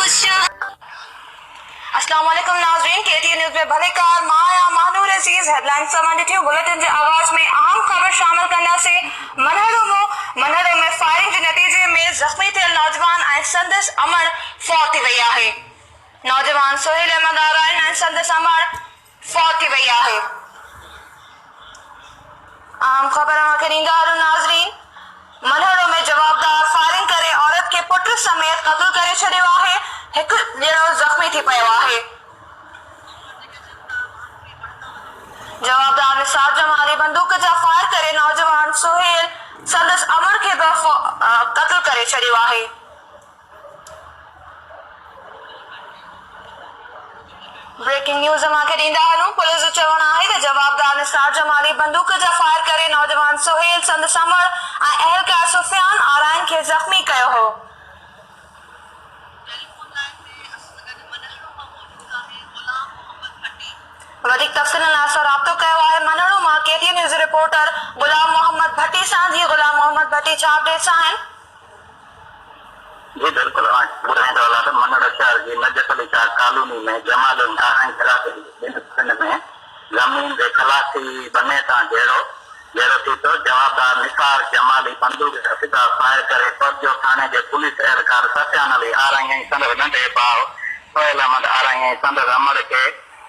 अस्सलाम वालेकुम नाज़रीन, KTN न्यूज़ में भलेकार माया मानूर अजीज हेडलाइन संबंधित बुलेटिन के आगाज में अहम खबर शामिल करने से मनहरों में फायरिंग के नतीजे में जख्मी थे नौजवान ऐं संदसि अमर फौत थी वई आहे। नौजवान सोहेल अहमद आराइन ऐं संदसि अमर फौत थी वई आहे। अहम खबर मूंखे ॾींदा हलो नाज़रीन। मनहरों में जवाबदार फायरिंग करे औरत के पुट समेत कत्ल करे छॾियो आहे। हिकु ॼणो ज़ख्मी थी पियो आहे। जवाबदार निसार जमाली बंदूक जा फायर करे नौजवान सोहेल संदसि अमर खे कत्ल करे छॾियो आहे। ब्रेकिंग न्यूज़ मूंखे ॾींदा हलूं। पुलिस जो चवणु आहे त जवाबदार निसार जमाली बंदूक जा फायर करे नौजवान सोहेल संदसि अमर ऐं अहलकार सुफियान आराइन खे ज़ख्मी कयो हो। वधीक तफ़सील सां राब्तो कयो आहे मनहरों मां KTN न्यूज़ रिपोर्टर गुलाम मोहम्मद भट्टी सां। जी गुलाम मोहम्मद भट्टी, छा अपडेट्स आहिनि? जी बिल्कुल मनहर शहर की नजत अली शाह कॉलोनी में जमाल में जमीन के खलासी बने तां जहिड़ो थी तो जवाबदार निसार जमाली बंदूक सिधा फायर करे पहुंचो थाने के पुलिस एहलकार सफियान अली आराई ऐं संदसि नंढे भाउ सोहेल अहमद आराई ऐं संदसि अमर के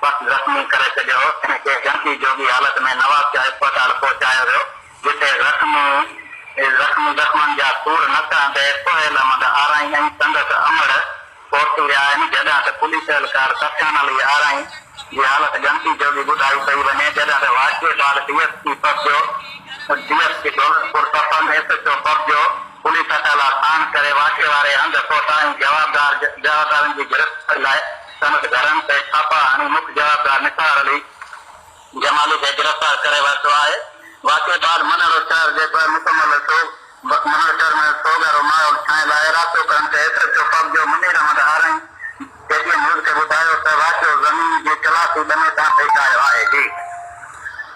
वक्त जख्मी करे छॾियो। इनके गंभीर जोगी हालत में नवाबशाह अस्पताल पहुंचायो वियो, जिते जख्मनि जा सूर न करणु सोहेल अहमद आराई ऐं संदसि अमर पहुची विया आहिनि। जॾहिं त पुलिस एहलकार सफियान अली आराई जी हालत गंभीर जोगी ॿुधाई पई वञे। जॾहिं त वाक़िए बार DSP दौलतपुर सफन SHO पहुंचो पुलिस अटाला थान करे वाक़िए वारे हंधि पहुता ऐं जवाबदारनि जी गिरफ़्तारी लाइ संदसि घरनि ते छापा हणी मुख्य जवाबदार निसार अली जमाली खे गिरफ़्तार करे वरितो आहे। वाक़िए बाद मनहर शहर जे मुकमल मनहर शहर में सोगर माहौल ठाहिण लाइ राब्तो करण ते SHO पहुंचो मुनीर अहमद आराई KTN न्यूज़ खे ॿुधायो त वाक़ियो ज़मीन जी खलासी बने तां पेश आयो आहे। जी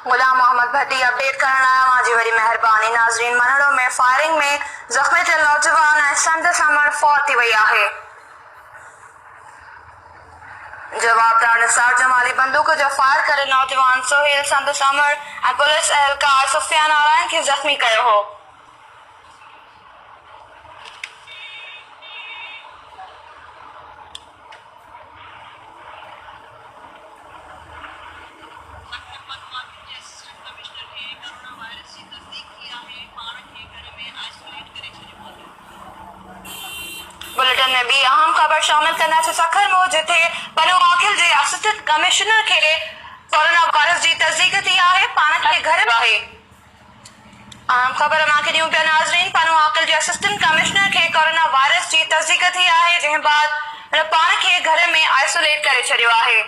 गुलाम मोहम्मद भट्टी अपडेट करण आया मां जी वरी मेहरबानी। नाज़रीन, मनहरों में फायरिंग में जख्मी थियल नौजवान ऐं संदसि अमर फौत थी वई आहे। जवाबदार निसार जमाली बंदूक जो फायर करे नौजवान सोहेल संदसि अमर ऐं पुलिस एहलकार सुफियान आराइन खे ज़ख्मी कयो हो। बुलेटिन में भी अहम खबर शामिल करने से सखर मो जिथे पनो आखिल जे असिस्टेंट कमिश्नर के कोरोना वायरस जी तस्दीक थी आहे, पान के घर आहे। अहम खबर मां के ॾियूं पिया नाज़रीन। पनो आखिल जे असिस्टेंट कमिश्नर के कोरोना वायरस जी तस्दीक थी आहे, जंहिं बाद पान के घर में आइसोलेट करे छॾियो आहे।